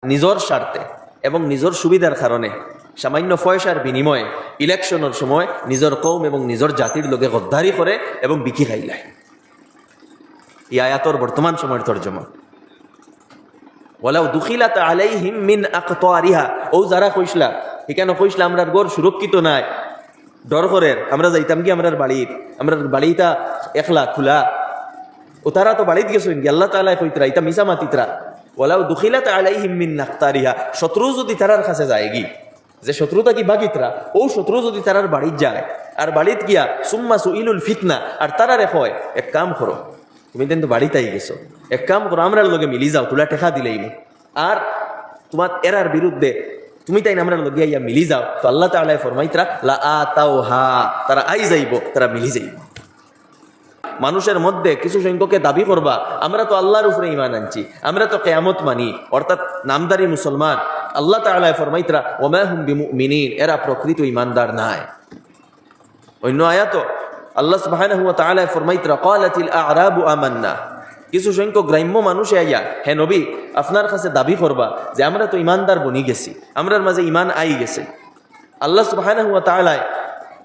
নিজের স্বার্থে এবং নিজের সুবিধার কারণে সামান্য পয়সার বিনিময়ে ইলেকশনের সময় নিজের কৌম এবং নিজের জাতির লোকে গদ্দারি করে এবং বিকি খাইলায়। এই আয়াতর বর্তমান সময়ের তর্জমা। ওয়ালাউ দুখিলাত আলাইহিম মিন আকতারিহা, ও যারা কইসলা এখানে কইসলা আমরার ঘর সুরক্ষিত নাই, ডর করে আমরা যাইতাম কি আমরার বাড়িটা একলা খোলা, ও তারা তো বাড়িতে গেছেন কি আল্লাহ তাআলা কইতরা এটা মিছা মাতিতরা। ওয়ালাউ দুখিলাত আলাইহিম মিন আকতারিহা, শত্রু যদি তারার কাছে যায় গি, যে শত্রুতা কি বাগিতরা, ও শত্রু যদি তারার বাড়িতে যায় আর বাড়িতে গিয়া সুম্মা সুইলুল ফিতনা, আর তারা রেখো এক কাম করো, তুমি কিন্তু বাড়িতে গেছো, এক কাম করো আমরার লগে মিলি যাও, তোলা টেকা দিলেই আর তোমার এরার বিরুদ্ধে তুমি তাই আমরা লগে ইয়া মিলি যাও, তো আল্লাহ তাআলা ফরমাইতরা লা আতাউহা, তারা আই যাইব, তারা মিলি যাইব। মানুষের মধ্যে কিছু সংখ্যকে দাবি করবা আমরা তো আল্লাহর উপরে ঈমান আনছি, আমরা তো কিয়ামত মানি, অর্থাৎ নামদারি মুসলমান, আল্লাহ তাআলা ফরমাইতরা ওয়া মা হুম বিমুমিনিন, এরা প্রকৃত ঈমানদার নাই। অন্য আয়াত আল্লাহ সুবহানাহু ওয়া তাআলা ফরমাইতরা ক্বালাতিল আ'রাবু আমান্না, কিছু সংখ্যক গ্রাম্য মানুষ আইয়া হে নবী আপনার কাছে দাবি করবা যে আমরা তো ঈমানদার বনি গেছি, আমরার মাঝে ঈমান আই গেছে। আল্লাহ সুবহানাহু ওয়া তাআলা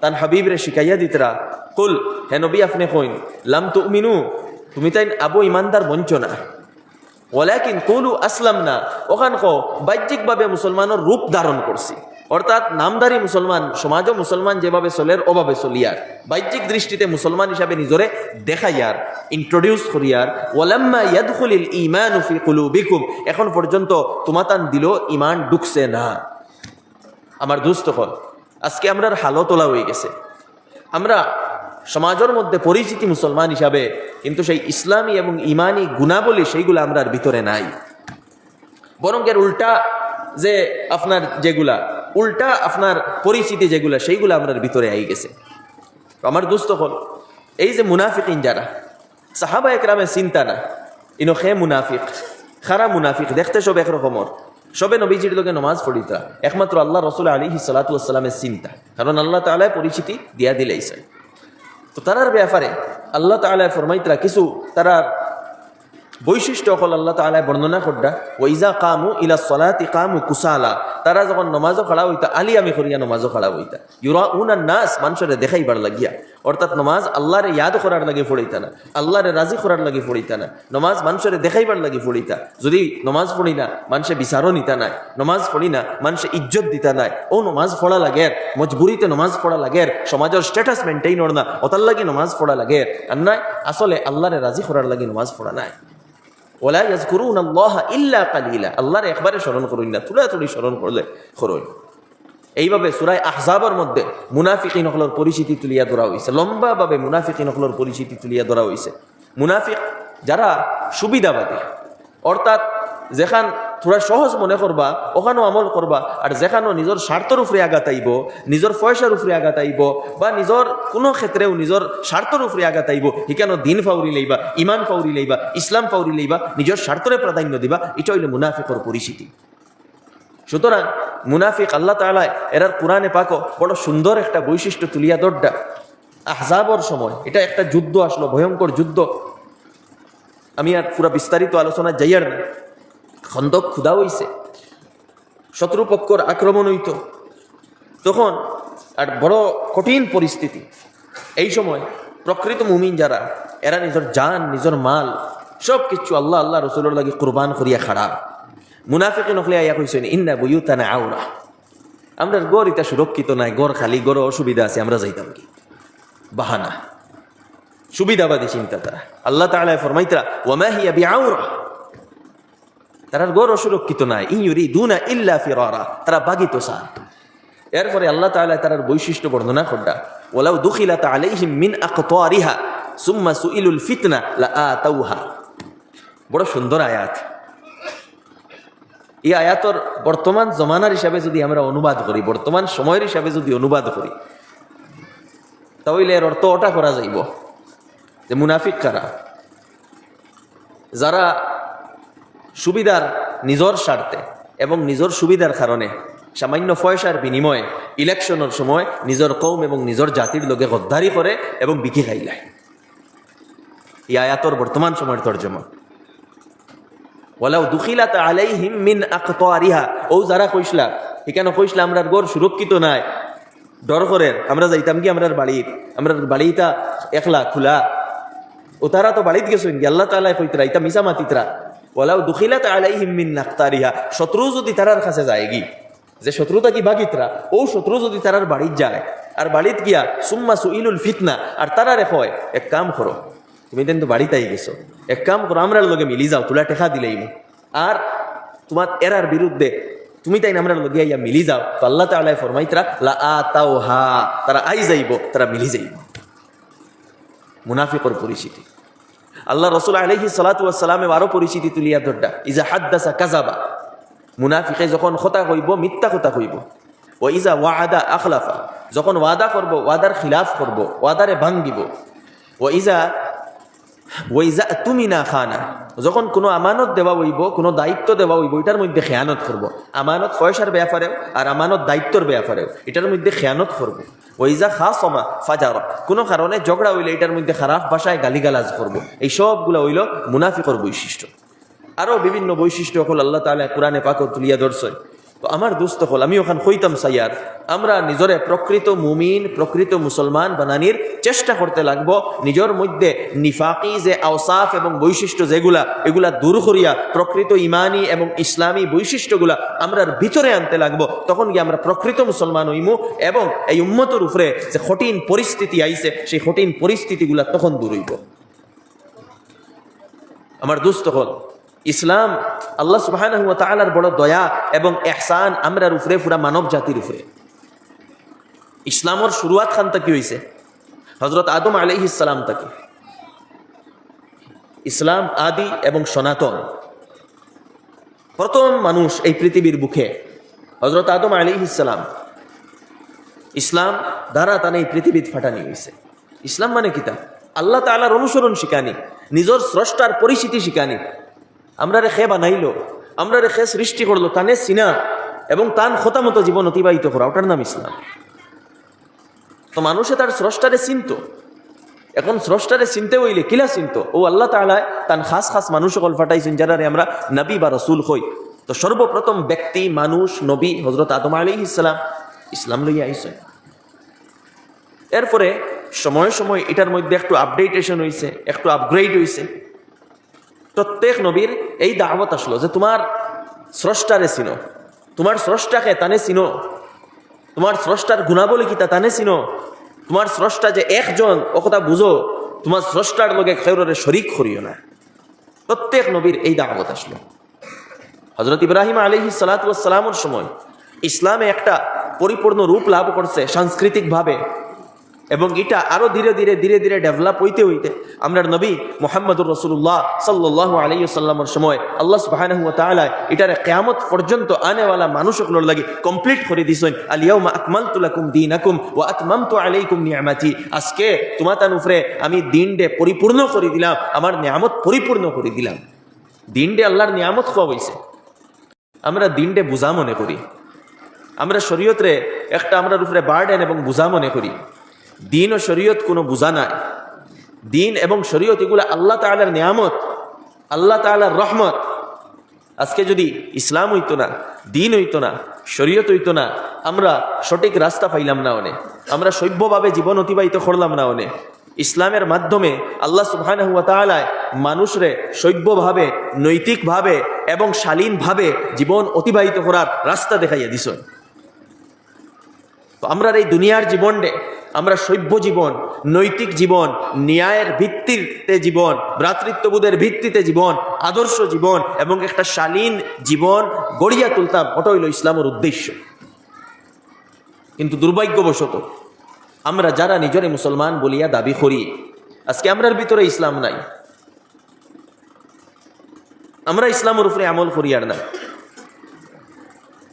তান হাবিবরে শিখাইয়া দিতরা কুল, হে নবী আপনি কইন লাম তুমিনু, তুমি তাই আবু ঈমানদার বঞ্চ না, ওয়ালাকিন কুলু আসলামনা, ওখান কো বাহ্যিকভাবে মুসলমানের রূপ ধারণ করছি, অর্থাৎ নামদারি মুসলমান সমাজও মুসলমান যেভাবে চলের ওভাবে চলিয়ার, বাহ্যিক দৃষ্টিতে মুসলমান হিসাবে নিজরে দেখাইয়ার, ইন্ট্রোডিউস করিয়ার। ওয়ালাম্মা ইয়াদখুলিল ঈমানু ফি কুলুবিকুম, এখন পর্যন্ত তোমাতান দিল ঈমান ঢুকছে না। আমার দোস্ত হল আজকে আমরার হালত তোলা হয়ে গেছে, আমরা সমাজের মধ্যে পরিচিতি মুসলমান হিসাবে, কিন্তু সেই ইসলামী এবং ইমানি গুণাবলী সেইগুলো আমরার ভিতরে নাই, বরং এর উল্টা, যে আপনার যেগুলা উল্টা আপনার পরিচিতি যেগুলা সেইগুলো আমরার ভিতরে আই গেছে। আমার দোস্ত হল এই যে মুনাফিকিন যারা, সাহাবা একরামে চিন্তা না ইনো খে মুনাফিক, খারা মুনাফিক, দেখতে সব একরকমর, সবে নবীজির লোকে নমাজ পড়িতা, একমাত্র আল্লাহ রসুল আলাইহিস সালাতু ওয়াস সালামের চিন্তা, কারণ আল্লাহ তাআলা পরিচিতি দিয়া দিলেইছেন। তো তারার ব্যাপারে আল্লাহ তাআলা ফরমাইতরা কিছু তারার বৈশিষ্ট্য হল আল্লাহ তাআলা বর্ণনা করডা, ওয়াইজা কামু ইলা সলাতি কামু কুসালা, তারা যখন নমাজও খাড়া হইতা আলিয়ামি করিয়া নমাজও খাড়া হইতা, ইউরাউনান নাস, মানুষের দেখাইবার লাগিয়া, অর্থাৎ নমাজ আল্লাহরে ইয়াদ করার লাগে পড়িতা না, আল্লাহরে রাজি করার লাগে পড়িতা না, নমাজ মানুষের দেখাইবার লাগে পড়িতা। যদি নমাজ পড়ি না মানুষে বিচারও নিতা নাই, নমাজ পড়ি না মানুষে ইজ্জত দিতা নাই, ও নমাজ পড়া লাগে মজবুরিতে নমাজ পড়া লাগে, সমাজের স্ট্যাটাস মেনটেইন ওর না ওতার লাগে নমাজ পড়া লাগে, আর নাই আসলে আল্লাহরে রাজি করার লাগে নমাজ পড়া নাই। ওয়ালা ইয়াযকুরুনাল্লাহা ইল্লা কালিলা, আল্লাহর একবারে স্মরণ করুন না, তুড়াতুড়ি স্মরণ করলে করুন। এইভাবে সূরা আহজাবের মধ্যে মুনাফিকিন হকলের পরিচিতি তুলিয়া ধরা হয়েছে, লম্বাভাবে মুনাফিকিন হকলের পরিচিতি তুলিয়া ধরা হয়েছে। মুনাফিক যারা সুবিধাবাদী, অর্থাৎ যেখান থোড়া সহজ মনে করবা ওখানেও আমল করবা, আর যেখানেও নিজের স্বার্থের উপরে আঘাত আইব, নিজের পয়সার উপরে আঘাত আইব, বা নিজের কোনো ক্ষেত্রেও নিজের স্বার্থের উপরে আঘাত আইব, এখানেও দিন ফাউরি লইবা, ইমান ফাউরি লইবা, ইসলাম ফাউরি লইবা, নিজের স্বার্থরে প্রাধান্য দিবা, এটা হইল মুনাফিকর পরিচিতি। সুতরাং মুনাফিক আল্লাহ তাআলা এরার কোরআনে পাকো বড় সুন্দর একটা বৈশিষ্ট্য তুলিয়া দরডা। আহজাবর সময় এটা একটা যুদ্ধ আসলো, ভয়ঙ্কর যুদ্ধ, আমি আর পুরা বিস্তারিত আলোচনা যাইয়ার না। খন্দক খুদা হইছে, শত্রুপক্ষর আক্রমণ হইত, তখন আর বড় কঠিন পরিস্থিতি। এই সময় প্রকৃত মুমিন যারা, এরা নিজের জান নিজের মাল সব কিছু আল্লাহ আল্লাহ রসুলের লাগে কুরবান করিয়া খাড়া। মুনাফিকিন হলে আয়া কইছেন ইন্না বুয়ুতানা আওরা, আমরা গড় এটা সুরক্ষিত নাই, গড় খালি, গড় অসুবিধা আছে, আমরা যাইতাম কি, বাহানা, সুবিধাবাদী চিন্তা তারা। আল্লাহ তাআলা ফরমাইতরা ওয়া মা হিয়া বিআওরা, তারার গড় অসুরক্ষিত নাই, ইন ইউরিদুনা ইল্লা ফিরারা, তারা বাগিত চায়। এরপরে আল্লাহ তাআলা তারার বৈশিষ্ট্য বর্ণনা করডা, ওয়ালাউ দুখিলাত আলাইহিম মিন আকতারিহা সুম্মা সুইলুল ফিতনা লাআতাউহা। বড় সুন্দর আয়াত। এই আয়াতর বর্তমান জমানার হিসাবে যদি আমরা অনুবাদ করি, বর্তমান সময়ের হিসাবে যদি অনুবাদ করি, তাহলে এর অর্থ ওটা করা যাইব যে মুনাফিক কারা, যারা সুবিধার নিজের স্বার্থে এবং নিজের সুবিধার কারণে সামান্য পয়সার বিনিময়ে ইলেকশনের সময় নিজের কৌম এবং নিজের জাতির লোকে গদ্দারি করে এবং বিকি খাইলায়। এই আয়াতর বর্তমান সময়ের তর্জমা। ওয়ালাউ দুখিলাত আলাইহিম মিন আকতারিহা, ও যারা কইসলা এখানে কইসলা আমরার ঘর সুরক্ষিত নাই, ডর করেন আমরা যাইতাম কি আমরার বাড়িটা একলা খোলা, ও তারা তো বাড়িতে গেছেন কি আল্লাহ তাআলা কইতরা ইতা মিসা মাতিতরা। ওয়ালাউ দুখিলাত আলাইহিম মিন আকতারিহা, শত্রু যদি তারার কাছে যায় গি, যে শত্রুতা কি বাগিতরা, ও শত্রু যদি তারার বাড়িত যায় আর বাড়িত গিয়া সুম্মা সুইলুল ফিতনা, আর তারা রে কয় এক কাম করো, তুমি তো বাড়িতেই গেছো, এক কাম করো আমরার লগে মিলি যাও, তোলা টেকা দিলেই আর তোমার এরার বিরুদ্ধে তুমি তাই আমরার লগে ইয়া মিলি যাও, তো আল্লাহ তাআলা ফরমাইতরা লা আতাউহা, তারা আই যাইব, তারা মিলি যাইব। মুনাফিকর পরিচিতি আল্লাহ রাসূল আলাইহিস সালাতু ওয়াস সালামে আরো পরিচিতি তুলিয়া ধরডা, ইজা হাদ্দাসা কাযাবা, মুনাফিকে যখন কথা কইব মিথ্যা কথা কইব, ও ইজা ওয়াদা আখলাফা, যখন ওয়াদা করব ওয়াদার খিলাফ করব, ওয়াদারে ভাঙ্গিব, ও ইজা তুমি না খানা, যখন কোনো আমানত দেওয়া হইব, কোনো দায়িত্ব দেওয়া হইব, এটার মধ্যে খেয়ানত করব। আমানত পয়সার ব্যাপারেও আর আমানত দায়িত্বর ব্যাপারেও এটার মধ্যে খেয়ানত করব। ওইজা খাসমা ফাজার, কোনো কারণে ঝগড়া হইলে এটার মধ্যে খারাপ ভাষায় গালিগালাজ করব। এই সবগুলো হইল মুনাফিকর বৈশিষ্ট্য। আরও বিভিন্ন বৈশিষ্ট্য হল আল্লাহ তাআলা কোরআনে পাকর তুলিয়া ধরছে। তো আমার দোস্ত হল আমি ওখান হইতাম সাইয়ার, আমরা নিজরে প্রকৃত মুমিন প্রকৃত মুসলমান বানানির চেষ্টা করতে লাগবো, নিজের মধ্যে নিফাকি যে আওসাফ এবং বৈশিষ্ট্য যেগুলা এগুলা দূর করিয়া প্রকৃত ইমানি এবং ইসলামী বৈশিষ্ট্যগুলা আমরার ভিতরে আনতে লাগবো। তখন গিয়ে আমরা প্রকৃত মুসলমান হইমু এবং এই উম্মতের উপরে যে কঠিন পরিস্থিতি আইছে সেই কঠিন পরিস্থিতিগুলা তখন দূর হইব। আমার দোস্ত হল ইসলাম আল্লাহ সুবহানাহু ওয়া তাআলার বড় দয়া এবং ইহসান আমরার উপরে, পুরা মানব জাতির উপরে। ইসলামের শুরুয়াত খান কি হয়েছে হযরত আদম আলাইহিস সালাম থেকে। ইসলাম আদি এবং সনাতন, প্রথম মানুষ এই পৃথিবীর বুকে হযরত আদম আলাইহিস সালাম। ইসলাম দ্বারা তানে এই পৃথিবীত ফাটানি হয়েছে। ইসলাম মানে কিতা? আল্লাহ তাআলার অনুসরণ শিখানি, নিজের স্রষ্টার পরিচিতি শিখানি। আমরা রে খে বানাইলো, আমরা রে খে সৃষ্টি করলো, তানে চিনা এবং তান খতামতো জীবন অতিবাহিত করা, ওটার নাম ইসলাম। তো মানুষে তার স্রষ্টারে চিনত। এখন স্রষ্টারে চিনতে হইলে কিলা চিনত? ও আল্লাহ তাআলা তান খাস খাস মানুষ সকল ফাটাইছেন যারা আমরা নবী বা রসুল হই। তো সর্বপ্রথম ব্যক্তি মানুষ নবী হযরত আদম আলাইহিস সালাম ইসলাম লইয়া আইছেন। এরপরে সময় সময় এটার মধ্যে একটু আপডেটেশন হয়েছে, একটু আপগ্রেড হয়েছে। প্রত্যেক নবীর এই দাওয়াত আসলো যে তোমার স্রষ্টারে চিনো, তোমার স্রষ্টাকে তানে চিনো, তোমার স্রষ্টার গুণাবলী কিতা তানে চিনো, তোমার স্রষ্টা যে একজন ও কথা বুঝো, তোমার স্রষ্টার লগে খেউরে শরীক করিও না। প্রত্যেক নবীর এই দাওয়াত আসলো। হযরত ইব্রাহিম আলাইহিস সালাতু ওয়াস সালামের সময় ইসলামে একটা পরিপূর্ণ রূপ লাভ করছে সাংস্কৃতিকভাবে, এবং এটা আরো ধীরে ধীরে ধীরে ধীরে ডেভেলপ হইতে হইতে আমরা নবী মুহাম্মদুর রাসূলুল্লাহ সাল্লাল্লাহু আলাইহি ওয়াসাল্লামের সময় আল্লাহ সুবহানাহু ওয়া তাআলা এটারে কিয়ামত পর্যন্ত আনেওয়ালা মানুষগুলোর লাগি কমপ্লিট করে দিছেন। আল ইয়াউমা আকমালতু লাকুম দীনাকুম ওয়া আতমামতু আলাইকুম নি'মাতি, আজকে তোমাদের উপরে আমি দ্বীনকে পরিপূর্ণ করে দিলাম, আমার নিয়ামত পরিপূর্ণ করে দিলাম। দ্বীনকে আল্লাহর নিয়ামত কোয়া হইছে। আমরা দ্বীনকে বোঝা মনে করি, আমরা শরীয়তরে একটা আমরার উপরে বার্ডেন এবং বোঝা মনে করি। দিন ও শরীয়ত কোনো বোঝা নাই। দিন এবং শরীয়ত এগুলো আল্লাহ তাআলার নিয়ামত, আল্লাহ তাআলার রহমত। আজকে যদি ইসলাম হইতো না, দিন হইতো না, শরীয়ত হইতো না, আমরা সঠিক রাস্তা পাইলাম না অনেক, আমরা সভ্যভাবে জীবন অতিবাহিত করলাম না অনেক। ইসলামের মাধ্যমে আল্লাহ সুবহানাহু ওয়া তাআলা মানুষরে সভ্যভাবে, নৈতিকভাবে এবং শালীনভাবে জীবন অতিবাহিত করার রাস্তা দেখাইয়া দিছেন। তো আমরা এই দুনিয়ার জীবনে আমরা সভ্য জীবন, নৈতিক জীবন, ন্যায়ের ভিত্তিতে জীবন, ভ্রাতৃত্ববোধের ভিত্তিতে জীবন, আদর্শ জীবন এবং একটা শালীন জীবন গড়িয়া তুলতাম, ওটা হইল ইসলামের উদ্দেশ্য। কিন্তু দুর্ভাগ্যবশত আমরা যারা নিজরে মুসলমান বলিয়া দাবি করি, আজকে আমরার ভিতরে ইসলাম নাই। আমরা ইসলামের উপরে আমল করি আর না,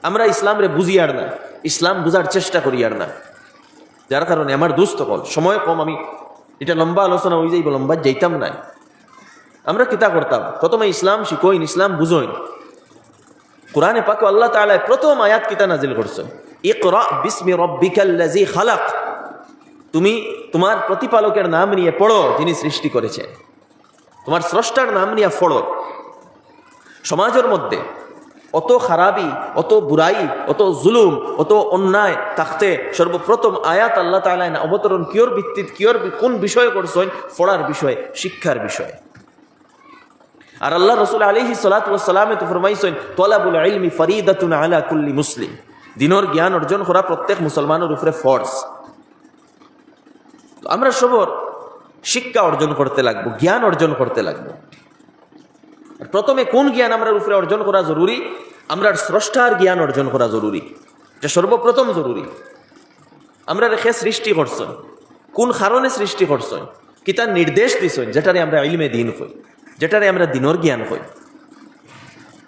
আমরা ইসলামরে বুঝি আর না, ইসলাম বুঝার চেষ্টা করি আর না। যার কারণে আমার দুস্থ কল সময় কম, আমি এটা লম্বা আলোচনা হয়ে যাইব, লম্বা যাইতাম না। আমরা কিতা করতাম? প্রথমে ইসলাম শিখইন, ইসলাম বুঝইন। কোরআনে পাকে আল্লাহ তাআলা প্রথম আয়াত কিতা নাজিল করছে, ইকরা বিসমি রাব্বিকাল্লাযী খালাক, তুমি তোমার প্রতিপালকের নাম নিয়ে পড়ো যিনি সৃষ্টি করেছে, তোমার স্রষ্টার নাম নিয়ে পড়ো। সমাজের মধ্যে অত খারাপি, অত বুড়াই, অত জুলুম, অত অন্যায় থাকতে সর্বপ্রথম আয়াত আল্লাহ তাআলা অবতরণ কিয়র ভিত্তিত, কোন বিষয়ে করছেন? পড়ার বিষয়ে, শিক্ষার বিষয়ে। আর আল্লাহ রাসূল আলাইহিস সালাতু ওয়াস সালাম তো ফরমাইছেন, তালাবুল ইলমি ফরিদাতুন আলা কুল্লি মুসলিম। দ্বীনের জ্ঞান অর্জন করা প্রত্যেক মুসলমানের উপরে ফরজ। আমরা সবর শিক্ষা অর্জন করতে লাগবো, জ্ঞান অর্জন করতে লাগবো। প্রথমে কোন জ্ঞান আমরা উপরে অর্জন করা জরুরি? আমরা স্রষ্টার জ্ঞান অর্জন করা জরুরি, এটা সর্বপ্রথম জরুরি। আমরা রেখে সৃষ্টি করছেন, কোন কারণে সৃষ্টি করছেন, কি তার নির্দেশ দিছেন, যেটারে আমরা ইলমে দিন কই, যেটারে আমরা দিনের জ্ঞান কই।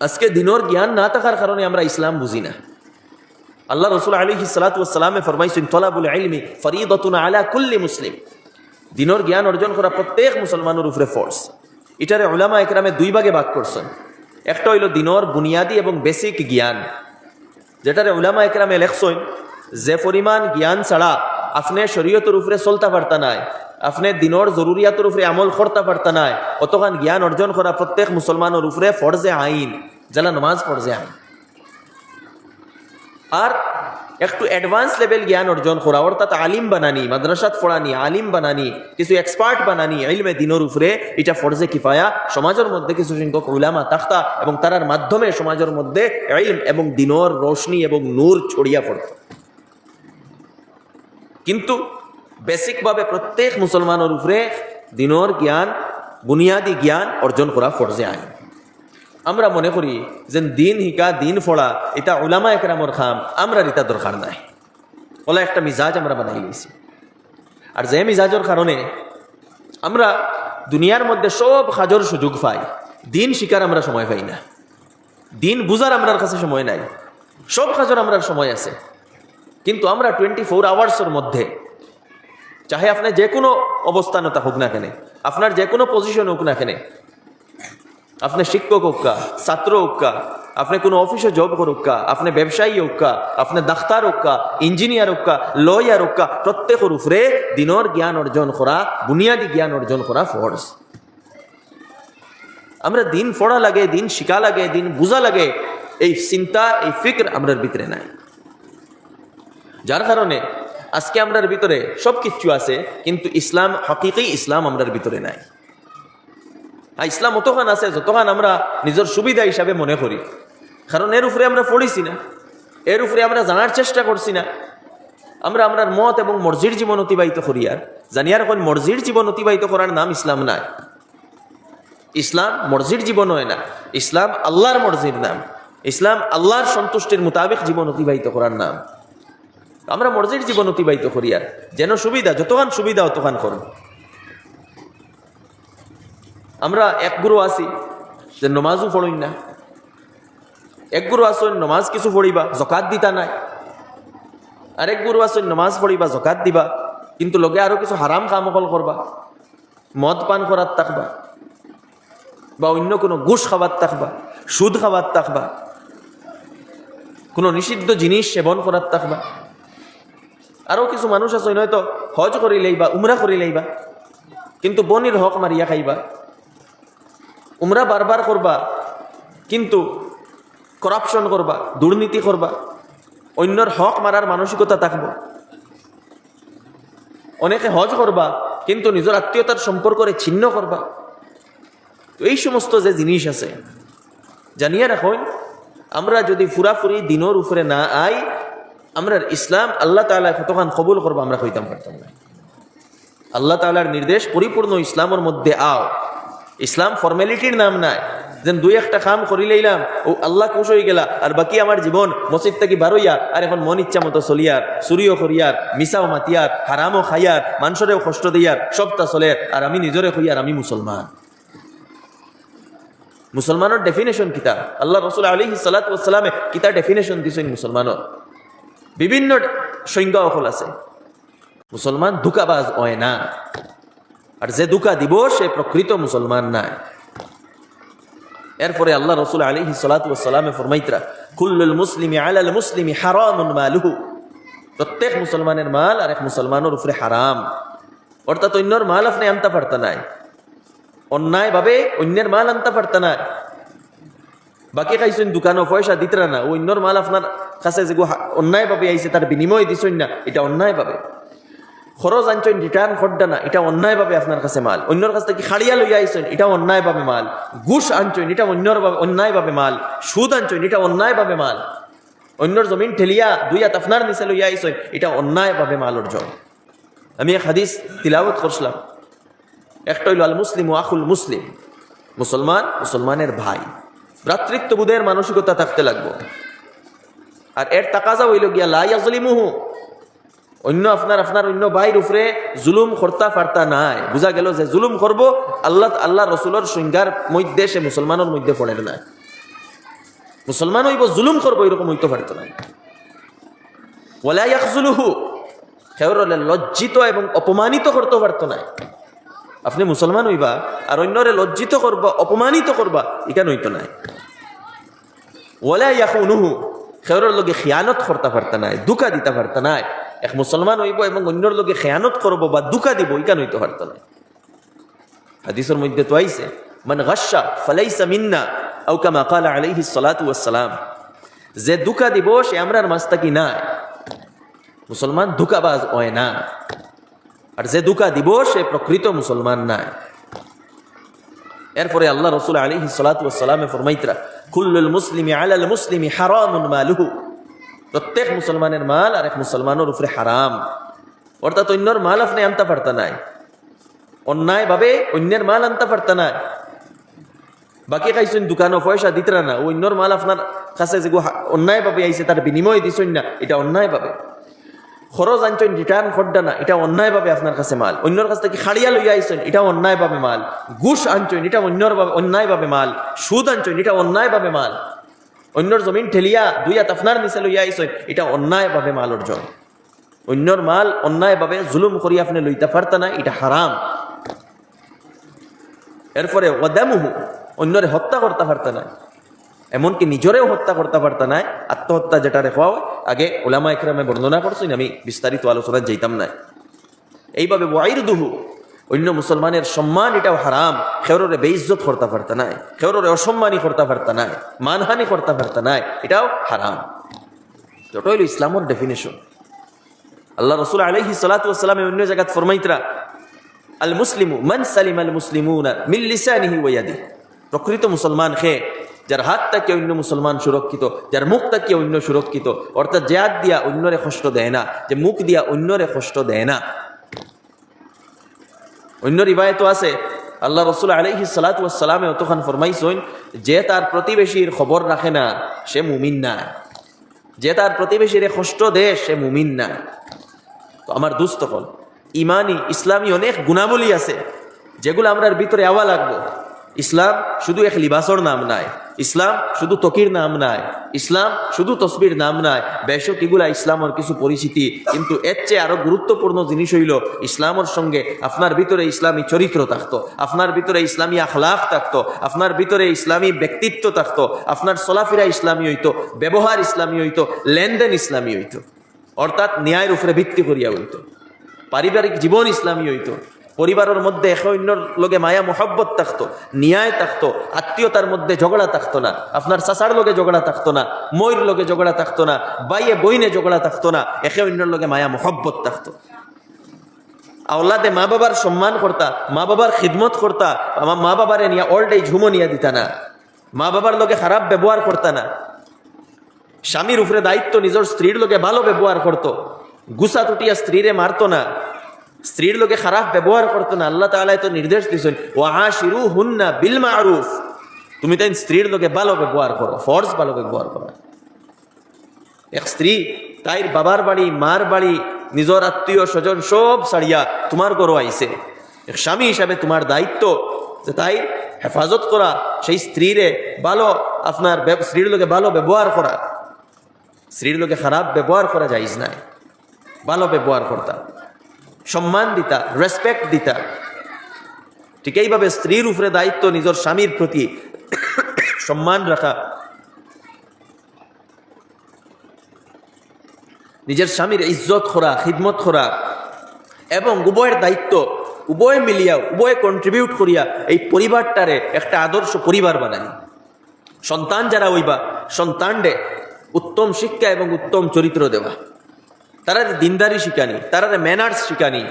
আজকে দিনের জ্ঞান না থাকার কারণে আমরা ইসলাম বুঝি না। আল্লাহ রাসূল আলাইহিস সালাতু ওয়াস সালামে ফরমাইছেন, তালাবুল ইলমি ফরিদাতুন আলা কুল্লি মুসলিম। দিনের জ্ঞান অর্জন করা প্রত্যেক মুসলমানের উপরে ফরজ। এটারে উলামা একরামে দুই ভাগে ভাগ করছেন। একটা হইল দিনের বুনিয়াদি এবং বেসিক জ্ঞান, যেটারে উলামা একরামে লেখছেন যে পরিমাণ জ্ঞান ছাড়া আপনি শরীয়তের উপরে চলতে পারতা নাই, আপনি দিনের জরুরিয়াতের উপরে আমল করতে পারতা নাই, অতখান জ্ঞান অর্জন করা প্রত্যেক মুসলমানের উপরে ফরজে আইন, যারা নামাজ ফরজে আইন। আর একটু অ্যাডভান্স লেভেল জ্ঞান অর্জন করা, অর্থাৎ আলিম বানানি, মাদ্রাসাত পড়ানি, আলিম বানানি, কিছু এক্সপার্ট বানানি ইলমে দিনের উপরে, এটা ফরজে কিফায়া। সমাজের মধ্যে কিছু সংখ্যক উলামা তাখতা এবং তার মাধ্যমে সমাজের মধ্যে ইলম এবং দিনের রোশনি এবং নূর ছড়িয়া পড়ত। কিন্তু বেসিকভাবে প্রত্যেক মুসলমানের উপরে দিনের জ্ঞান, বুনিয়াদি জ্ঞান অর্জন করা ফরজে আইন। আমরা মনে করি যে দিন হিকা, দিন ফোড়া এটা উলামা একরামর খাম, আমরা এটা দরকার নাই। ওলা একটা মিজাজ আমরা বানাই গেছি। আর যে মিজাজের কারণে আমরা দুনিয়ার মধ্যে সব কাজের সুযোগ পাই, দিন শিকার আমরা সময় পাই না, দিন বুঝার আমরার কাছে সময় নাই। সব কাজের আমরার সময় আছে, কিন্তু আমরা 24 আওয়ার্সের মধ্যে, চাহে আপনার যে কোনো অবস্থানতা হোক না কেন, আপনার যে কোনো পজিশন হোক না কেন, আপনি শিক্ষক হোক্কা, ছাত্র হোক্কা, আপনি কোনো অফিসে জব করুক্কা, আপনি ব্যবসায়ী হোক্কা, আপনি ডাক্তার হোক্কা, ইঞ্জিনিয়ার হোক্কা, লয়ার হোক্কা, প্রত্যেকের উপরে দিনের জ্ঞান অর্জন করা, বুনিয়াদি জ্ঞান অর্জন করা ফরজ। আমরা দিন পড়া লাগে, দিন শিখা লাগে, দিন বুঝা লাগে, এই চিন্তা, এই ফিক্র আমরার ভিতরে নাই। যার কারণে আজকে আমরার ভিতরে সব কিছু আছে, কিন্তু ইসলাম, হাকিকি ইসলাম আমরার ভিতরে নাই। ইসলাম অতখান আছে যতখান আমরা নিজের সুবিধা হিসাবে মনে করি, কারণ এর উপরে আমরা পড়িছি না, এর উপরে আমরা জানার চেষ্টা করছি না। আমরা আমরার মত এবং মর্জির জীবন অতিবাহিত করি, আর জানি আর এখন মর্জির জীবন অতিবাহিত করার নাম ইসলাম নাই। ইসলাম মর্জির জীবন হয় না, ইসলাম আল্লাহর মর্জির নাম, ইসলাম আল্লাহর সন্তুষ্টির মোতাবেক জীবন অতিবাহিত করার নাম। আমরা মর্জির জীবন অতিবাহিত করি, আর যেন সুবিধা, যতখান সুবিধা অতখান করব। আমরা এক গুরু আছি যে নমাজও পড়ই না, এক গুরু আসেন নমাজ কিছু পড়িবা, জকাত দিতা নাই। আরেক গুরু আসেন নমাজ পড়িবা, জকাত দিবা, কিন্তু লগে আরো কিছু হারাম কামকল করবা, মদ পান করার থাকবা, বা অন্য কোনো ঘুষ খাবার থাকবা, সুদ খাবার থাকবা, কোনো নিষিদ্ধ জিনিস সেবন করার থাকবা। আরো কিছু মানুষ আছে হয়তো হজ করি লইবা, উমরা করি লইবা, কিন্তু বনির হক মারিয়া খাইবা। উমরা বারবার করবা, কিন্তু করাপশন করবা, দুর্নীতি করবা, অন্যর হক মারার মানসিকতা থাকবো। অনেকে হজ করবা, কিন্তু নিজের আত্মীয়তার সম্পর্কে ছিন্ন করবা। তো এই সমস্ত যে জিনিস আছে, জানিয়ে রাখুন, আমরা যদি পুরাপুরি দিনের উপরে না আই, আমরা ইসলাম আল্লাহ তাআলা কতখান কবুল করবো আমরা কইতাম পারতাম না। আল্লাহ তাআলার নির্দেশ পরিপূর্ণ ইসলামের মধ্যে আও। ইসলাম ফর্মালিটির নাম নাই, যেন দুই একটা কাম করি লইলাম ও আল্লাহ খুশ হয়ে গেলা, আর বাকি আমার জীবন মসজিদ থেকে বারোইয়া আর এখন মন ইচ্ছা মতো চলিয়ার, চুরিও করিয়ার, মিসাও মাতিয়ার, হারামও খাইয়ার, মানুষরেও কষ্ট দিয়ার, সবটা চলে, আর আমি নিজরে কইয়ার আমি মুসলমান। মুসলমানের ডেফিনেশন কিতা? আল্লাহ রাসূল আলাইহিস সালাতু ওয়াস সালামে কিতা ডেফিনেশন দিছেন মুসলমানের? বিভিন্ন সংজ্ঞা অকল আছে। মুসলমান ধোঁকাবাজ হয় না, আর যে ধোঁকা দিব সে প্রকৃত মুসলমান নাই। এরপরে আল্লাহ রাসূল আলাইহিস সালাতু ওয়াস সালামে ফরমাইতরা, কুল্লুল মুসলিমি আলাল মুসলিমি হারামুন মালুহু। প্রত্যেক মুসলমানের মাল আর এক মুসলমানের উপরে হারাম। অর্থাৎ অন্যর মাল আপনি আনতে পারতা নাই, অন্যায় ভাবে অন্যের মাল আনতে পারতা না। বাকি খাইছেন দোকানও পয়সা দিতরা না, অন্যর মাল আপনার কাছে যে অন্যায় ভাবে আইছে তার বিনিময় দিছেন না, এটা অন্যায় ভাবে। খরচ আনছেন রিটার্ন করডা না, এটা অন্যায় ভাবে আপনার কাছে মাল। অন্যর কাছ থেকে খাড়িয়া লইয়া আইছেন, এটা অন্যায় ভাবে মাল। ঘুষ আনছেন, এটা অন্যায় ভাবে মাল। সুদ আনছেন, এটা অন্যায় ভাবে মাল। অন্যর জমিন ঠেলিয়া দুইয়াত আপনার নিচে লইয়া আইছেন, এটা অন্যায় ভাবে মাল অর্জন। আমি এক হাদিস তিলাওয়াত করছিলাম, একটা হইল আল মুসলিম ও আখুল মুসলিম, মুসলমান মুসলমানের ভাই। ভ্রাতৃত্ববোধের মানসিকতা থাকতে লাগবো। আর এর তাকাজা হইল গিয়া লা ইয়াজলিমুহু, অন্য আপনার অন্য ভাইয়ের উপরে জুলুম করতা পারতা নাই। বুঝা গেল যে জুলুম করবো আল্লাহ রসুলের সংজ্ঞার মধ্যে সে মুসলমানের মধ্যে পড়ে না। মুসলমান হইব জুলুম করবো এরকম হইতে পারত না। ওয়ালা ইয়াখজুলুহু, কেউরে লজ্জিত এবং অপমানিত করতে পারত না। আপনি মুসলমান হইবা আর অন্যরে লজ্জিত করবা, অপমানিত করবা, এখানে হইতো না। ওয়ালা ইয়াখুনুহু, কেউরের লগে খিয়ানত করতে পারত না, দুকা দিতে পারত না। এক মুসলমান হইব এবং অন্যর লগে খেয়ানত করবো বা দুকা দিব, ইকান হইতে পারত না। হাদিসের মধ্যে তো আইছে মান গাশা ফালাইসা মিন্না আও কামা ক্বালা আলাইহিস সালাতু ওয়াস সালাম, যে দুকা দিব সে আমরার মাস্তাকি না। মুসলমান দুকাবাজ হয় না, আর যে দুকা দিব সে প্রকৃত মুসলমান না। এরপরে আল্লাহ রাসূল আলাইহিস সালাতু ওয়াস সালামে ফরমাইতরা কুল্লুল মুসলিমি আলাল মুসলিমি হারামুন মালুহু, প্রত্যেক মুসলমানের মাল আর এক মুসলমানের উপরে হারাম। অর্থাৎ অন্যর মাল আপনি আনতে পারতা নাই, অন্যায় ভাবে অন্যের মাল আনতে পারতা নাই। বাকি খাইছেন দোকানও পয়সা দিতরা না, অন্যর মাল আপনার কাছে যে অন্যায় ভাবে আইছে তার বিনিময় দিছেন না, এটা অন্যায় ভাবে। খরচ আনছেন রিটার্ন করডা না, এটা অন্যায় ভাবে আপনার কাছে মাল। অন্যর কাছ থেকে খাড়িয়া লইয়া আইছেন, এটা অন্যায় ভাবে মাল। ঘুষ আনছেন, এটা অন্যায় ভাবে মাল। সুদ আনছেন, এটা অন্যায় ভাবে মাল। অন্যর জমিন ঠেলিয়া দুইয়াত আপনার নিচে লইয়া আইছেন, এটা অন্যায় ভাবে মাল অর্জন। অন্যর মাল অন্যায় ভাবে জুলুম করি আপনি লইতে পারত না, এটা হারাম। এরপরে ওয়াদামুহু, অন্যরে হত্যা করতে পারত না, এমনকি নিজরেও হত্যা করতে পারত না। আত্মহত্যা যেটা রেখাও আগে ওলামা ইকরামে বর্ণনা করছেন, আমি বিস্তারিত আলোচনা যাইতাম না। এইভাবে ওয়াইরদুহু, অন্য মুসলমানের সম্মান এটাও হারাম। খেউরে বেইজ্জত করতে পারত না, খেউরে অসম্মানী করতে পারত না, মানহানি করতে পারত না, এটাও হারাম। এটা হইল ইসলামের ডেফিনেশন। আল্লাহ রাসূল আলাইহিস সালাতু ওয়াস সালাম অন্য জায়গায় ফরমাইতরা আল মুসলিমু মান সালিমাল মুসলিমুনা মিন লিসানিহি ওয়া ইয়াদিহি, প্রকৃত মুসলমান সে যার হাত থেকে অন্য মুসলমান সুরক্ষিত, যার মুখ থেকে অন্য সুরক্ষিত। অর্থাৎ যে হাত দিয়া অন্যরে কষ্ট দেয় না, যে মুখ দিয়া অন্যরে কষ্ট দেয় না। অন্য রিবায়ত আছে আল্লাহ রাসূল আলাইহিস সালাতু ওয়াস সালামে তখন ফরমাইছেন যে তার প্রতিবেশীর খবর রাখে না সে মুমিন না, যে তার প্রতিবেশীর কষ্ট দেয় সে মুমিন না। তো আমার দোস্ত হল ইমানি ইসলামী অনেক গুণাবলী আছে যেগুলো আমরার ভিতরে আওয়া লাগবো। ইসলাম শুধু এক লিবাসর নাম নাই, ইসলাম শুধু তকির নাম নাই, ইসলাম শুধু তসবির নাম নাই। বেশক এগুলা ইসলামের কিছু পরিচিতি, কিন্তু এর চেয়ে আরো গুরুত্বপূর্ণ জিনিস হইল ইসলামের সঙ্গে আপনার ভিতরে ইসলামী চরিত্র থাকতো, আপনার ভিতরে ইসলামী আখলাক থাকতো, আপনার ভিতরে ইসলামী ব্যক্তিত্ব থাকতো, আপনার চলাফেরা ইসলামী হইতো, ব্যবহার ইসলামী হইতো, লেনদেন ইসলামী হইতো। অর্থাৎ ন্যায়ের উপরে ভিত্তি করিয়া হইতো, পারিবারিক জীবন ইসলামী হইতো, পরিবারের মধ্যে এক অন্যর লগে মায়া মোহব্বত থাকতো, ন্যায় থাকতো, আত্মীয়তার মধ্যে ঝগড়া থাকতো না, আপনার চাচার লগে ঝগড়া থাকতো না, ময়ূর লগে ঝগড়া থাকতো না, বাইয়ে বইনে ঝগড়া থাকতো না, একে অন্যর লগে মায়া মোহব্বত থাকতো। আওলাদে মা বাবার সম্মান করতা, মা বাবার খিদমত করতা, আমার মা বাবারে নিয়ে অল্ড এজ হুমো নিয়ে দিতা না, মা বাবার লগে খারাপ ব্যবহার করতা না, স্বামীর উপরে দায়িত্ব নিজের স্ত্রীর লগে ভালো ব্যবহার করতো, গুসা টুটিয়া স্ত্রীরে মারতো না, স্ত্রীর লোকে খারাপ ব্যবহার করতো না। আল্লাহ তাআলা তো নির্দেশ দিয়েছেন ওয়াআশিরুহুন্না বিল মারুফ, তুমি তাই স্ত্রীর লোকে ভালো ব্যবহার করো, ফরজ ভালো ব্যবহার করো। এক স্ত্রী তাইর বাবার বাড়ি, মার বাড়ি, নিজের আত্মীয় স্বজন সব ছাড়িয়া তোমার ঘরে আইছে, এক স্বামী হিসাবে তোমার দায়িত্ব যে তাই হেফাজত করা, সেই স্ত্রীরে ভালো, আপনার স্ত্রীর লোকে ভালো ব্যবহার করা। স্ত্রীর লোকে খারাপ ব্যবহার করা যাইজ নাই, ভালো ব্যবহার করতা, সম্মান দিতা, রেসপেক্ট দিতা। ঠিক এইভাবে স্ত্রীর উপরে দায়িত্ব নিজের স্বামীর প্রতি সম্মান রাখা, নিজের স্বামীর ইজ্জত করা, খিদমত করা, এবং উভয়ের দায়িত্ব উভয় মিলিয়া, উভয় কন্ট্রিবিউট করিয়া এই পরিবারটারে একটা আদর্শ পরিবার বানাই। সন্তান যারা হইবা সন্তানরে উত্তম শিক্ষা এবং উত্তম চরিত্র দেওয়া, তারারে দিনদারি শিখানি, তারারে ম্যানার্স শিখানি,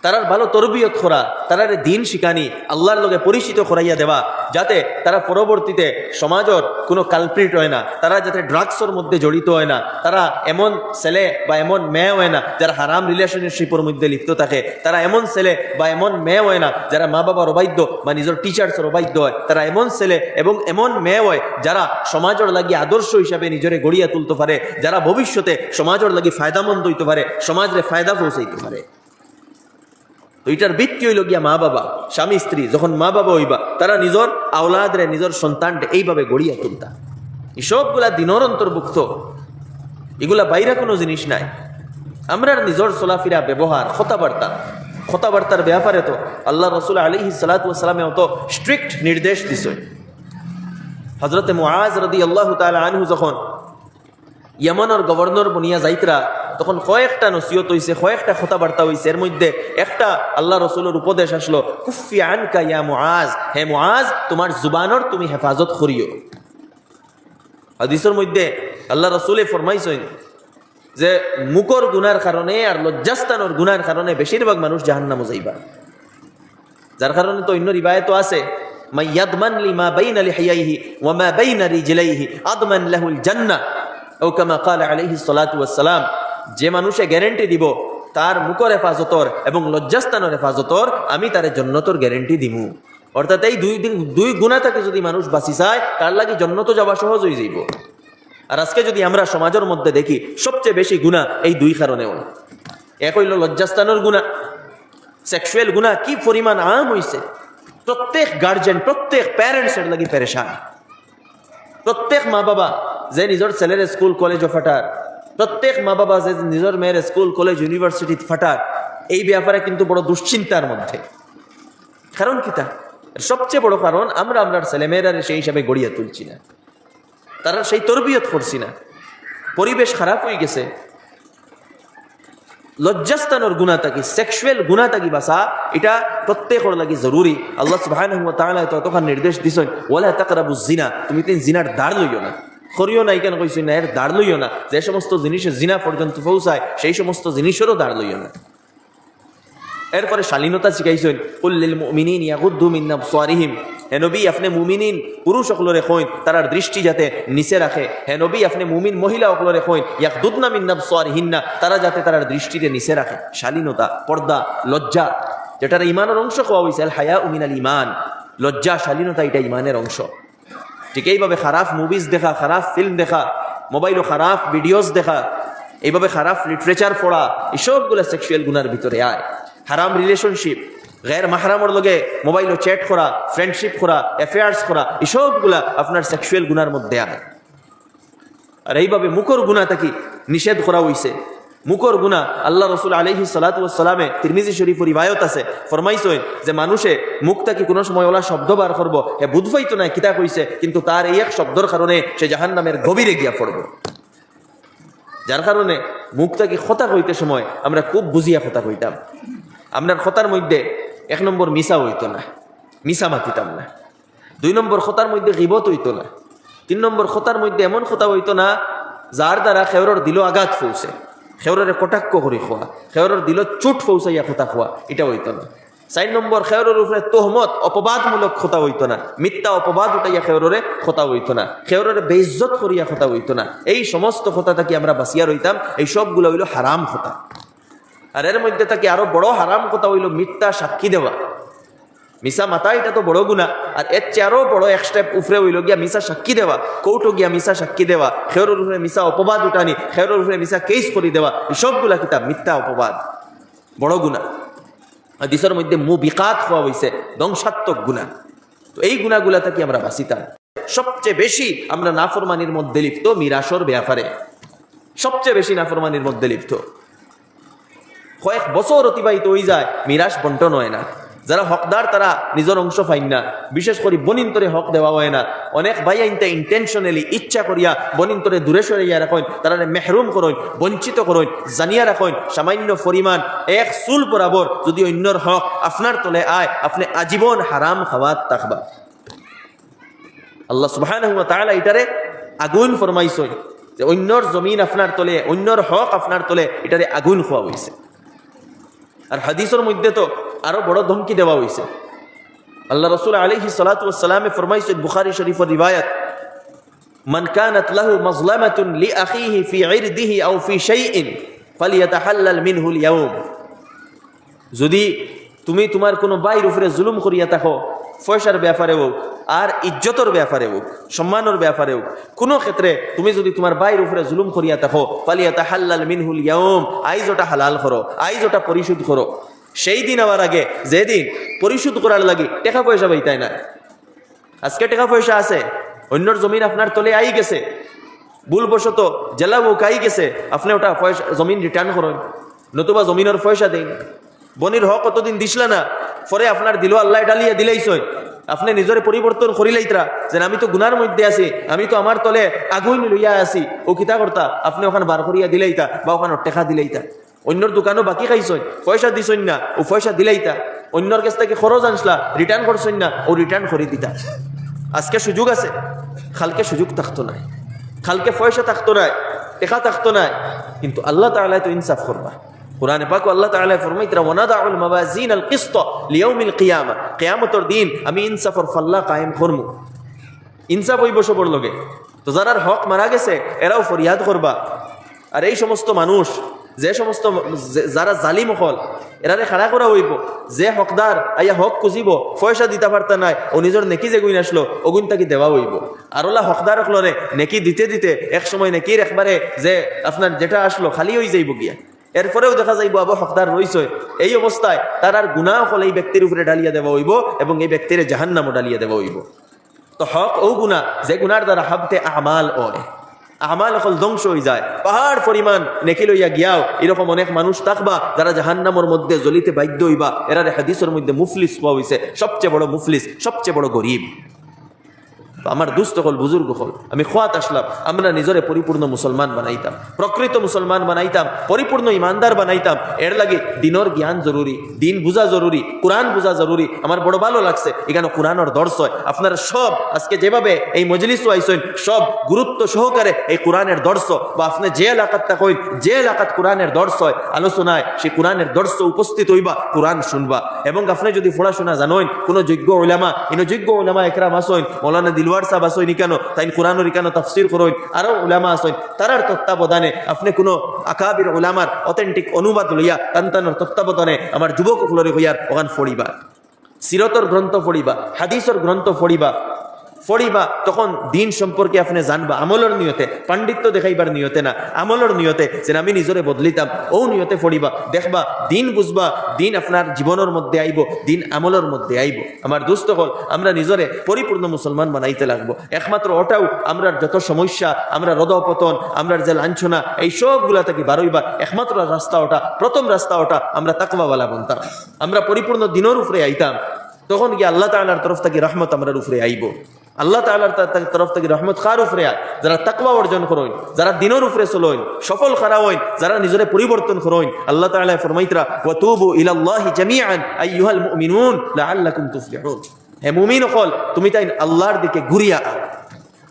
তারার ভালো তরবিয়ত করা, তারারে দিন শিখানি, আল্লাহর লগে পরিচিত করাইয়া দেওয়া, যাতে তারা পরবর্তীতে সমাজের কোনো কালপ্রিট হয় না, তারা যাতে ড্রাগসের মধ্যে জড়িত হয় না, তারা এমন ছেলে বা এমন মেয়ে হয় না যারা হারাম রিলেশনশিপের মধ্যে লিপ্ত থাকে, তারা এমন ছেলে বা এমন মেয়ে হয় না যারা মা বাবার অবাধ্য বা নিজের টিচার্সের অবাধ্য হয়, তারা এমন ছেলে এবং এমন মেয়ে হয় যারা সমাজের লাগি আদর্শ হিসাবে নিজেরে গড়িয়া তুলতে পারে, যারা ভবিষ্যতে সমাজের লাগি ফায়দামন্দ হইতে পারে, সমাজরে ফায়দা পৌঁছাইতে পারে। তো এটার ভিত্তি হইল গিয়া মা বাবা, স্বামী স্ত্রী যখন মা বাবা হইবা তারা নিজের আওলাদরে নিজের সন্তানকে এইভাবে গড়িয়া তুলতা। এসবগুলা দিনর অন্তর্ভুক্ত, এগুলা বাইরে কোনো জিনিস নাই। আমরা নিজের চলাফেরা ব্যবহার কথাবার্তার ব্যাপারে তো আল্লাহ রসুল আলাইহিস সালাতু ওয়াস সালামে অত স্ট্রিক্ট নির্দেশ দিছে। হযরতে মুআজ রাদিয়াল্লাহু তাআলা আনহু যখন ইয়ামানের গভর্নর বনিয়া যাইতরা, তখন কয়েকটা নসিহত হইছে, কয়েকটা কথাবার্তা হইছে। এর মধ্যে একটা আল্লাহ রসুলের উপদেশ আসলো, কুফি আনকা ইয়া মুআজ, হে মুআজ তোমার জুবানর তুমি হেফাজত করিও। হাদিসের মধ্যে আল্লাহ রসুলে ফরমাইছেন যে মুখর গুনার কারণে আর লজ্জাস্থানের গুনার কারণে বেশিরভাগ মানুষ জাহান্নামে যাইবা। যার কারণে তো অন্য রিবায়াত আছে, মাইয়াদমান লিমা বাইনা লিহিয়াইহি ওয়া মা বাইনা রিজলাইহি আদমান লাহুল জান্নাহ ও কামা ক্বালা আলাইহিস সালাতু ওয়াস সালাম, যে মানুষে গ্যারান্টি দিব তার মুখর হেফাজতর এবং লজ্জাস্থানের হেফাজতর আমি তার জান্নাতের গ্যারান্টি দিমু। অর্থাৎ এই দুই গুনাহ থেকে যদি মানুষ বাঁচি চায় তার লাগি জান্নাতে যাওয়া সহজ হয়ে যাইব। আর আজকে যদি আমরা সমাজের মধ্যে দেখি সবচেয়ে বেশি গুনাহ এই দুই কারণে হল। এক হইল লজ্জাস্থানের গুনাহ, সেক্সুয়াল গুনাহ কি পরিমাণ আম হইছে। প্রত্যেক গার্জেন, প্রত্যেক প্যারেন্টসের লাগি পেরেশান। প্রত্যেক মা বাবা যে নিজের ছেলের স্কুল কলেজও ফাটার, প্রত্যেক মা বাবা যে নিজের মেয়ের স্কুল কলেজ ইউনিভার্সিটি ফাটার, এই ব্যাপারে কিন্তু বড় দুশ্চিন্তার মধ্যে। কারণ কি তা? সবচেয়ে বড় কারণ আমরা ছেলেমেয়েরা সেই হিসাবে গড়িয়া তুলছি না, তারা সেই তরবিয়ত করছি না, পরিবেশ খারাপ হয়ে গেছে। লজ্জাস্থানের গুনাহ থাকি, সেক্সুয়াল গুনাহ থাকি বাসা, এটা প্রত্যেকের লাগি জরুরি। আল্লাহ সুবহানাহু ওয়া তাআলা ততক্ষণ নির্দেশ দিছেন, ওয়ালা তাকরাবুজ জিনা, তুমি জিনার দ্বার লইও না। করিও না কেন কইছেন না, এর দ্বার লইও না। যে সমস্ত জিনিসে জিনা পর্যন্ত পৌঁছায় সেই সমস্ত জিনিসেরও দ্বার লইও না। এরপরে শালীনতা শিখাইছেন, কুল লিল মুমিনিন ইয়াগুদ্দু মিন আবসারিহিম, হে নবী আপনি মুমিনিন পুরুষ সকলরে কইন তারার দৃষ্টি যাতে নিচে রাখে। হে নবী আপনি মুমিন মহিলা সকলরে কইন ইয়াগুদ্দুনা মিন আবসারিহিন্না, তারা যাতে তারার দৃষ্টিতে নিচে রাখে। শালীনতা, পর্দা, লজ্জা, যেটার ইমানের অংশ কোয়া হইছে, আল হায়াউ মিনাল ঈমান, লজ্জা শালীনতা এটা ইমানের অংশ। ঠিক এইভাবে খারাপ মুভিজ দেখা, খারাপ ফিল্ম দেখা, মোবাইলও খারাপ ভিডিওস দেখা, এইভাবে খারাপ লিটারেচার পড়া, এসবগুলো সেক্সুয়াল গুনার ভিতরে আয়। হারাম রিলেশনশিপ, গैर মাহরামর লগে মোবাইলও চ্যাট করা, ফ্রেন্ডশিপ করা, অ্যাফেয়ার্স করা, এসবগুলা আপনার সেক্সুয়াল গুনার মধ্যে আয়। আর এইভাবে মুখর গুনাহ থাকি নিষেধ করা হইছে। মুখর গুনাহ আল্লাহ রসুল আলাইহিস সালাতু ওয়াস সালামে তিরমিজি শরীফের রিবায়াত আছে, ফরমাইছেন যে মানুষে মুখ থাকি কোনো সময় ওলা শব্দ বার করবো, হে বুঝবাইতো না কিতা কইছে, কিন্তু তার এই এক শব্দর কারণে সে জাহান্নামের গভীরে গিয়া পড়ব। যার কারণে মুখ থাকি কথা কইতে সময় আমরা খুব বুঝিয়া কথা কইতাম। আপনার কথার মধ্যে 1 নম্বর মিশা হইতো না, মিশা মাতিতাম না। 2 নম্বর কথার মধ্যে গীবত হইতো না। 3 নম্বর কথার মধ্যে এমন কথা হইতো না যার দ্বারা খেওরের দিল আঘাত পৌঁছে, খেওরের কটাক্ষ করে খোয়া, খেওরের দিল চুট পৌঁছাইয়া কথা খোয়া, এটা হইতো না। 4 নম্বর খেওরের উপরে তোহমত, অপবাদমূলক কথা হইতো না, মিথ্যা অপবাদ উঠাইয়া খেওরের কথা হইতো না, খেওরের বেইজ্জত করিয়া কথা হইতো না। এই সমস্ত কথা থাকি আমরা বাঁচিয়া রইতাম। এই সবগুলো হইল হারাম কথা। আর এর মধ্যে থাকি আরো বড় হারাম কথা হইল মিথ্যা সাক্ষী দেওয়া। মিশা মাতা এটা তো বড় গুনাহ, আর এর চেয়ে বড় এক স্টেপ উপরে হইল গিয়া মিশা সাক্ষী দেওয়া, কৌটো গিয়া মিশা সাক্ষী দেওয়া, খেওরের উপরে মিশা অপবাদ উঠানি, খেওরের উপরে মিশা কেস করে দেওয়া, সবগুলা কিতাব মিথ্যা অপবাদ, বড় গুনাহ। হাদিসের মধ্যে মুবিকাত হওয়া হইছে, ধ্বংসাত্মক গুনাহ। তো এই গুনাহগুলা থেকে আমরা বাঁচিতাম। সবচেয়ে বেশি আমরা নাফরমানির মধ্যে লিপ্ত মিরাসর ব্যাপারে, সবচেয়ে বেশি নাফরমানির মধ্যে লিপ্ত। কয়েক বছর অতিবাহিত হয়ে যায়, মিরাস বন্টন হয় না। যারা হকদার তারা নিজের অংশ পাইন না, বিশেষ করে বনিন্তরে হক দেওয়া হয় না। অনেক ভাই আইনতে ইন্টেনশনালি ইচ্ছা করিয়া বনিন্তরে দূরে সরাইয়া রাখেন, তারা মেহরুম করেন, বঞ্চিত করেন, জানিয়া রাখেন সামান্য পরিমাণ 1 চুল বরাবর যদি অন্যর হক আপনার তলে আয়, আপনি আজীবন হারাম খাওয়াত থাকবা। আল্লাহ সুবহানাহু ওয়া তাআলা এটারে আগুন ফরমাইছেন যে অন্যর জমিন আপনার তলে, অন্যর হক আপনার তলে, এটারে আগুন খোয়া হয়েছে। আর হাদিসের মধ্যে তো আরো বড় ধমকি দেওয়া হয়েছে। আল্লাহ রাসূল আলাইহিস সালাতু ওয়াস সালাম ফরমাইছেন, বুখারী শরীফের রিওয়ায়াত, মান কানাত লাহু মাজলামাতুন লিআখিহি ফি ইরদিহি আও ফি শাইইন ফালিয়াতাহাল্লাল মিনহু আল-ইয়াওম। যদি তুমি তোমার কোনো ভাইয়ের উপরে জুলুম করিয়া থাকো, পয়সার ব্যাপারে হোক আর ইজ্জতের ব্যাপারে হোক, সম্মানের ব্যাপারে হোক, কোনো ক্ষেত্রে তুমি যদি তোমার ভাইয়ের উপরে জুলুম করিয়া থাকো, ফালিয়াতাহাল্লাল মিনহু আল-ইয়াওম, আইজ ওটা হালাল করো, আইজ ওটা পরিশোধ করো। সেই দিন আবার আগে যেদিন পরিশোধ করার লাগি টাকা পয়সা পাইতাই না। আজকে টাকা পয়সা আছে, অন্যর জমিন আপনার তলে আই গেছে, ভুলবশত জেলা ও কাই গেছে, আপনি ওটা পয়সা জমিন রিটার্ন করেন, নতুবা জমিনের পয়সা দেন। বনির হক কতদিন দিসলা না, পরে আপনার দিল আল্লাহ ডালিয়া দিলেইছই, আপনি নিজরে পরিবর্তন করিলাইতরা যে আমি তো গুনার মধ্যে আছি, আমি তো আমার তলে আগুন লইয়া আছি, ও কিতা করতা, আপনি ওখানে বার করিয়া দিলেইতা বা ওখানে টেকা দিলেইতা। অন্যর দোকানও বাকি খাইছই, পয়সা দিছই না, ও পয়সা দিলেইতা। অন্যর কাছ থেকে খরচ আনসলা, রিটার্ন করছই না, ও রিটার্ন করে দিতা। আজকে সুযোগ আছে, কালকে সুযোগ থাকতো না, কালকে পয়সা থাকতো না, টেকা থাকতো না, কিন্তু আল্লাহ তাআলা তো ইনসাফ করবা। কুরআনে পাক আল্লাহ তাআলা ফরমাইতরা, ওয়ানাদাউল মাওয়াজিনাল কিসত লিয়াউমিল কিয়ামা, কিয়ামতের দিন আমি ইনসাফের পাল্লা কায়েম করমু। ইনসাফ হইব সবার লগে। তো যারার হক মারা গেছে এরাও ফরিয়াদ করবা। আর এই সমস্ত মানুষ, যে সমস্ত যারা জালিম হল, এরারে খাড়া করা হইব। যে হকদার আইয়া হক খুঁজিব, পয়সা দিতে পারতা নাই, ও নিজের নেকি যে গুণ আসলো ওগুণ তাকে দেওয়া হইব। আর ওলা হকদার হলরে নেকি দিতে দিতে এক সময় নেকির একবারে যে আপনার যেটা আসলো খালি হয়ে যাইব গিয়া। এরপরেও দেখা যাইব আবার হকদার রইছে। এই অবস্থায় তার আর গুনাহ হল এই ব্যক্তির উপরে ডালিয়া দেওয়া হইব এবং এই ব্যক্তির জাহান্নামও ডালিয়া দেওয়া হইব। তো হক ও গুনাহ যে গুনার দ্বারা হাবতে আমাল হয়, আমাল হল ধ্বংস হয়ে যায়, পাহাড় পরিমাণ নেকি লইয়া গিয়াও এরকম অনেক মানুষ থাকবা যারা জাহান্নামের মধ্যে জ্বলিতে বাধ্য হইবা। এরা হাদিসের মধ্যে মুফলিস পাওয়া হয়েছে, সবচেয়ে বড় মুফলিস, সবচেয়ে বড় গরিব। আমার দুস্থ হল, বুজুর্গ হল, আমি খোয়াত আসলাম, আমরা নিজরে পরিপূর্ণ মুসলমান বানাইতাম, প্রকৃত মুসলমান বানাইতাম, পরিপূর্ণ ইমানদার বানাইতাম। এর লাগে দিনের জ্ঞান জরুরি, দিন বুঝা জরুরি, কোরআন বুঝা জরুরি। আমার বড় ভালো লাগছে এখানে কোরআনের দর্শ হয়। আপনারা সব আজকে যেভাবে এই মজলিস আইসেন, সব গুরুত্ব সহকারে এই কোরআনের দর্শ, বা আপনি যে এলাকাত থাকেন, যে এলাকাত কোরআনের দর্শ হয় আলোচনায়, সেই কোরআনের দর্শ উপস্থিত হইবা, কোরআন শুনবা। এবং আপনি যদি পড়াশোনা জানেন, কোনো যোগ্য উলামা, যোগ্য উলামা একরাম আসেন, মৌলানা দিলওয়ার সাহেব আসেন কেন, তাই কোরআনের কেন তাফসির করেন, আরো উলামা আসেন, তারার তত্ত্বাবধানে আপনি কোনো আকাবির উলামার অথেন্টিক অনুবাদ লইয়া তান্তানোর তত্ত্বাবধানে আমার যুবক হলরে হইয়ার ওখান ফড়িবা, সিরতর গ্রন্থ ফড়িবা, হাদিসের গ্রন্থ ফড়িবা, তখন দিন সম্পর্কে আপনি জানবা। আমলের নিয়তে, পাণ্ডিত্য দেখাইবার নিয়তে না, আমলের নিয়তে, যে আমি নিজরে বদলিতাম, ও নিয়তে ফড়িবা, দেখবা দিন বুঝবা, দিন আপনার জীবনের মধ্যে আইব, দিন আমলের মধ্যে আইব। আমার দুস্থ হল আমরা নিজরে পরিপূর্ণ মুসলমান বানাইতে লাগবো। একমাত্র ওটাও আমরা যত সমস্যা, আমরা রদপতন, আমরা যে লাঞ্ছনা, এই সবগুলা থেকে বারইবার একমাত্র রাস্তা ওটা, প্রথম রাস্তা ওটা, আমরা তাকওয়াওয়ালা বনতাম, আমরা পরিপূর্ণ দিনের উপরে আইতাম। তখন কি আল্লাহ তাআলার তরফ থেকে রহমত আমরা উপরে আইব। আল্লাহ তাআলার তরফ থেকে রহমত কার উপরে আয়? যারা তাকওয়া অর্জন করেন, যারা দিনের উপরে চলেন, সফল খারা হইন, যারা নিজরে পরিবর্তন করেন। আল্লাহ তাআলা ফরমাইতরা, ওয়া তুবু ইলাল্লাহি জামিআন আইয়ুহাল মুমিনুন লাআল্লাকুম তুফলিহুন। হে মুমিন হল, তুমি তাই আল্লাহর দিকে ঘুরিয়া,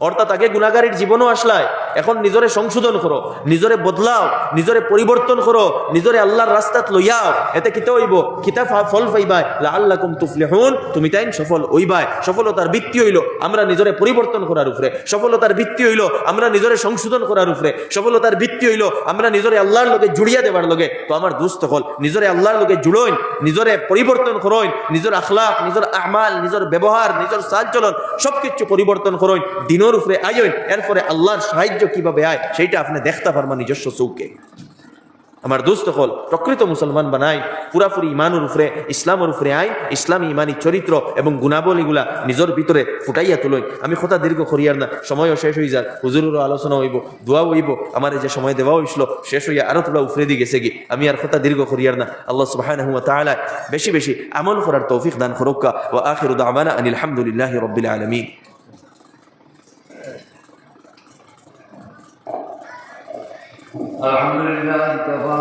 অর্থাৎ আগে গুনাহগারের জীবনও আসলায়, এখন নিজরে সংশোধন করো, নিজরে বদলাও, নিজরে পরিবর্তন করো, নিজরে আল্লাহর রাস্তাত লইয়াও। এতে কিতা হইব? কিতা ফল পাইবাই, লাআল্লাকুম তুফলিহুন, তুমি তাই সফল হইবাই। সফলতার ভিত্তি হইল আমরা নিজরে পরিবর্তন করার উপরে, সফলতার ভিত্তি হইল আমরা নিজরে সংশোধন করার উপরে, সফলতার ভিত্তি হইল আমরা নিজরে আল্লাহর লগে জুড়িয়া দেবার লগে। তো আমার দোস্ত হল, নিজরে আল্লাহর লগে জুড়ইন, নিজরে পরিবর্তন করইন, নিজের আখলাক, নিজের আমাল, নিজের ব্যবহার, নিজের চালচলন সবকিছু পরিবর্তন করইন, দিনের উপরে আইন। এরপরে আল্লাহর সাহায্য কিভাবে আয় সেইটা আপনি দেখতে পারবেন নিজস্ব চৌকে। আমার দোস্ত হল, প্রকৃত মুসলমান বানাই, পুরাপুরি ইমানের উপরে, ইসলামের উপরে আইন, ইসলামী ইমানি চরিত্র এবং গুণাবলীগুলা নিজের ভিতরে ফুটাইয়া তুলই। আমি কথা দীর্ঘ করিয়ার না, সময়ও শেষ হয়ে যায়, হুজুরেরও আলোচনা হইব, দোয়া হইব। আমার এই যে সময় দেওয়া হয়েছিল শেষ হইয়া আরো তোলা উফরে দিয়ে গেছে গিয়ে, আমি আর কথা দীর্ঘ করিয়ার না। আল্লাহ সুবহানাহু ওয়া তাআলা বেশি বেশি আমল করার তৌফিক দান করুক। ওয়া আখিরু দাওয়ানা আনিল হামদুলিল্লাহি রাব্বিল আলামিন। الحمد لله كفى